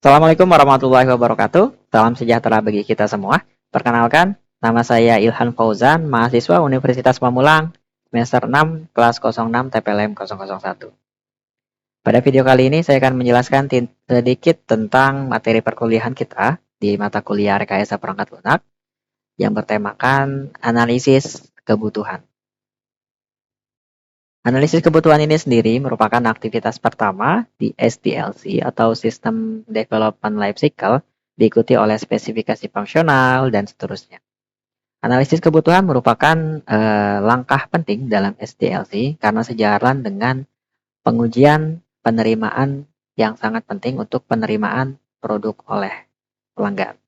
Assalamualaikum warahmatullahi wabarakatuh. Salam sejahtera bagi kita semua. Perkenalkan, nama saya Ilhan Fauzan, mahasiswa Universitas Pamulang, semester 6, kelas 06 TPLM 001. Pada video kali ini saya akan menjelaskan sedikit tentang materi perkuliahan kita di mata kuliah Rekayasa Perangkat Lunak yang bertemakan analisis kebutuhan. Analisis kebutuhan ini sendiri merupakan aktivitas pertama di SDLC atau System Development Life Cycle, diikuti oleh spesifikasi fungsional dan seterusnya. Analisis kebutuhan merupakan langkah penting dalam SDLC karena sejalan dengan pengujian penerimaan yang sangat penting untuk penerimaan produk oleh pelanggan.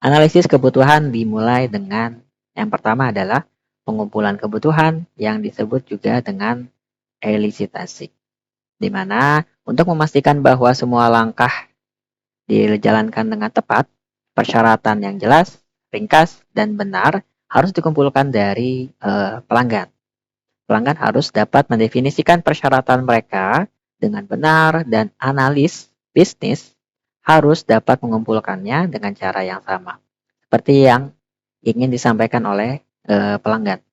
Analisis kebutuhan dimulai dengan yang pertama adalah pengumpulan kebutuhan yang disebut juga dengan elisitasi. Di mana untuk memastikan bahwa semua langkah dijalankan dengan tepat, persyaratan yang jelas, ringkas, dan benar harus dikumpulkan dari pelanggan. Pelanggan harus dapat mendefinisikan persyaratan mereka dengan benar dan analis bisnis harus dapat mengumpulkannya dengan cara yang sama. Seperti yang ingin disampaikan oleh pelanggan,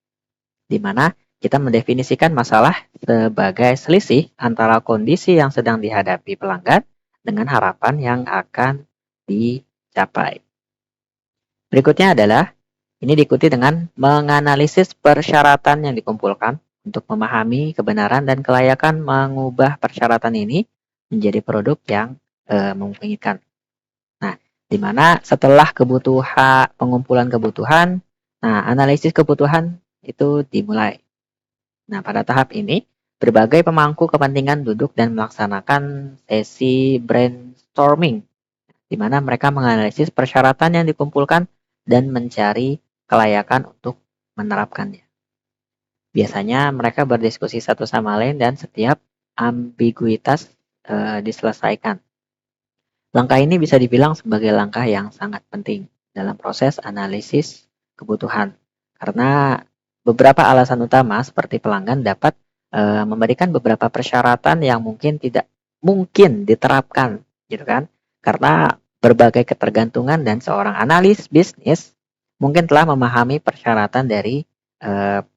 di mana kita mendefinisikan masalah sebagai selisih antara kondisi yang sedang dihadapi pelanggan dengan harapan yang akan dicapai. Berikutnya adalah ini diikuti dengan menganalisis persyaratan yang dikumpulkan untuk memahami kebenaran dan kelayakan mengubah persyaratan ini menjadi produk yang memungkinkan. Nah, di mana setelah pengumpulan kebutuhan, analisis kebutuhan itu dimulai. Nah, pada tahap ini, berbagai pemangku kepentingan duduk dan melaksanakan sesi brainstorming, di mana mereka menganalisis persyaratan yang dikumpulkan dan mencari kelayakan untuk menerapkannya. Biasanya mereka berdiskusi satu sama lain dan setiap ambiguitas diselesaikan. Langkah ini bisa dibilang sebagai langkah yang sangat penting dalam proses analisis kebutuhan. Karena beberapa alasan utama seperti pelanggan dapat memberikan beberapa persyaratan yang mungkin tidak mungkin diterapkan, gitu kan? Karena berbagai ketergantungan dan seorang analis bisnis mungkin telah memahami persyaratan dari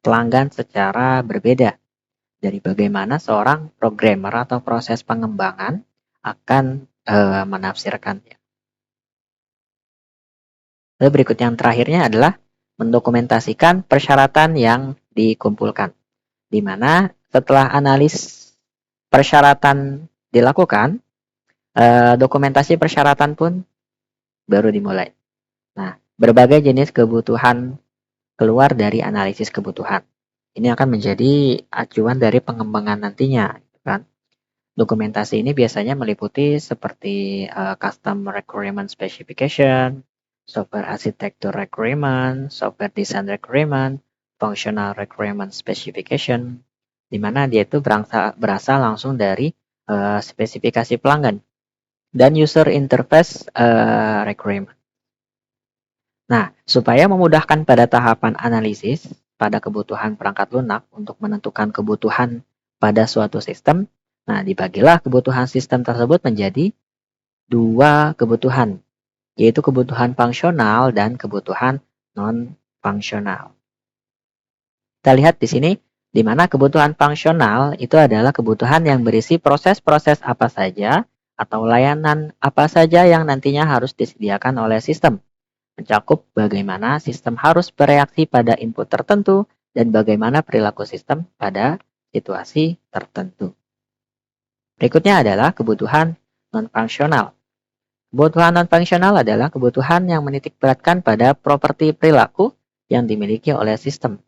pelanggan secara berbeda. Dari bagaimana seorang programmer atau proses pengembangan akan menafsirkannya. Lalu berikut yang terakhirnya adalah mendokumentasikan persyaratan yang dikumpulkan. Di mana setelah analis persyaratan dilakukan, dokumentasi persyaratan pun baru dimulai. Nah, berbagai jenis kebutuhan keluar dari analisis kebutuhan. Ini akan menjadi acuan dari pengembangan nantinya, kan? Dokumentasi ini biasanya meliputi seperti custom requirement specification, software architecture requirement, software design requirement, functional requirement specification, di mana dia itu berasal langsung dari spesifikasi pelanggan dan user interface requirement. Nah, supaya memudahkan pada tahapan analisis pada kebutuhan perangkat lunak untuk menentukan kebutuhan pada suatu sistem, nah, dibagilah kebutuhan sistem tersebut menjadi dua kebutuhan, yaitu kebutuhan fungsional dan kebutuhan non-fungsional. Kita lihat di sini, di mana kebutuhan fungsional itu adalah kebutuhan yang berisi proses-proses apa saja atau layanan apa saja yang nantinya harus disediakan oleh sistem. Mencakup bagaimana sistem harus bereaksi pada input tertentu dan bagaimana perilaku sistem pada situasi tertentu. Berikutnya adalah kebutuhan non-fungsional. Kebutuhan non-fungsional adalah kebutuhan yang menitikberatkan pada properti perilaku yang dimiliki oleh sistem.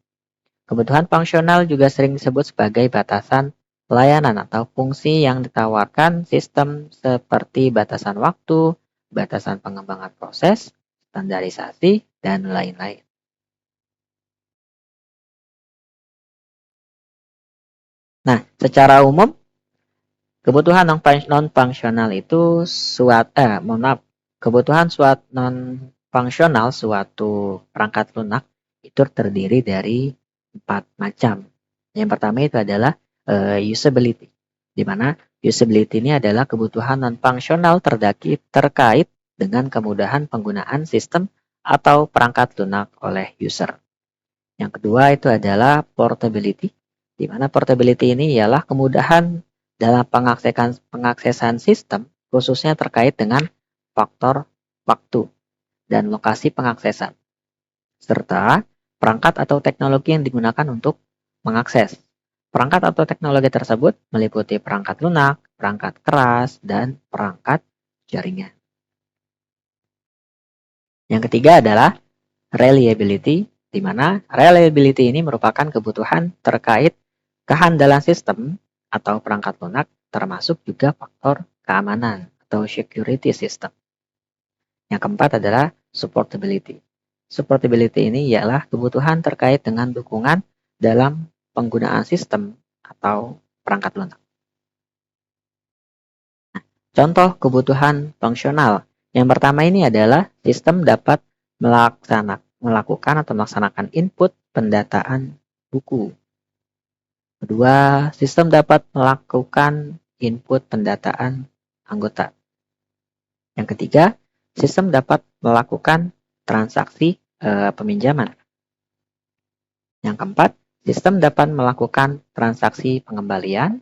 Kebutuhan fungsional juga sering disebut sebagai batasan layanan atau fungsi yang ditawarkan sistem seperti batasan waktu, batasan pengembangan proses, standarisasi, dan lain-lain. Nah, secara umum, kebutuhan non-fungsional itu kebutuhan non-fungsional suatu perangkat lunak itu terdiri dari 4 macam. Yang pertama itu adalah usability, di mana Usability ini adalah kebutuhan non-fungsional terkait dengan kemudahan penggunaan sistem atau perangkat lunak oleh user. Yang kedua itu adalah portability, di mana portability ini ialah kemudahan dalam pengaksesan sistem, khususnya terkait dengan faktor waktu dan lokasi pengaksesan, serta perangkat atau teknologi yang digunakan untuk mengakses. Perangkat atau teknologi tersebut meliputi perangkat lunak, perangkat keras, dan perangkat jaringan. Yang ketiga adalah reliability, di mana reliability ini merupakan kebutuhan terkait kehandalan sistem atau perangkat lunak, termasuk juga faktor keamanan atau security system. Yang keempat adalah supportability. Supportability ini ialah kebutuhan terkait dengan dukungan dalam penggunaan sistem atau perangkat lunak. Contoh kebutuhan fungsional. Yang pertama ini adalah sistem dapat melakukan atau melaksanakan input pendataan buku. Kedua, sistem dapat melakukan input pendataan anggota. Yang ketiga, sistem dapat melakukan transaksi peminjaman. Yang keempat, sistem dapat melakukan transaksi pengembalian.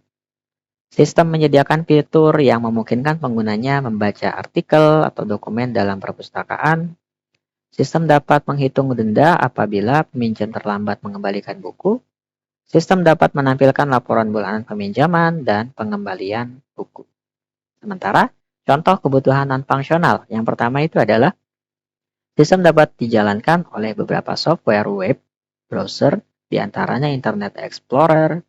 Sistem menyediakan fitur yang memungkinkan penggunanya membaca artikel atau dokumen dalam perpustakaan. Sistem dapat menghitung denda apabila peminjam terlambat mengembalikan buku. Sistem dapat menampilkan laporan bulanan peminjaman dan pengembalian buku. Sementara, contoh kebutuhan non-fungsional yang pertama itu adalah sistem dapat dijalankan oleh beberapa software web, browser, diantaranya Internet Explorer,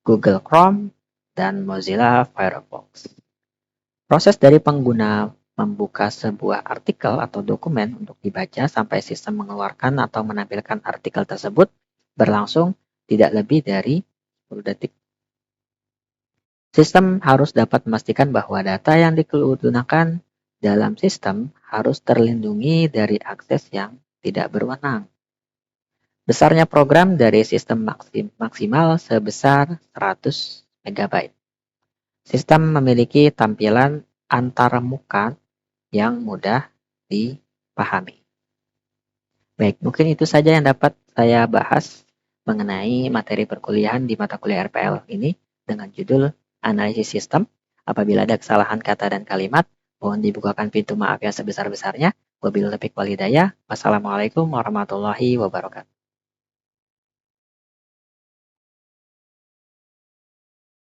Google Chrome, dan Mozilla Firefox. Proses dari pengguna membuka sebuah artikel atau dokumen untuk dibaca sampai sistem mengeluarkan atau menampilkan artikel tersebut berlangsung tidak lebih dari 10 detik. Sistem harus dapat memastikan bahwa data yang digunakan dalam sistem harus terlindungi dari akses yang tidak berwenang. Besarnya program dari sistem maksimal sebesar 100 MB. Sistem memiliki tampilan antarmuka yang mudah dipahami. Baik, mungkin itu saja yang dapat saya bahas mengenai materi perkuliahan di mata kuliah RPL ini dengan judul Analisis Sistem. Apabila ada kesalahan kata dan kalimat, mohon dibukakan pintu maaf yang sebesar-besarnya. Wabillahi taufiq wal hidayah. Wassalamualaikum warahmatullahi wabarakatuh.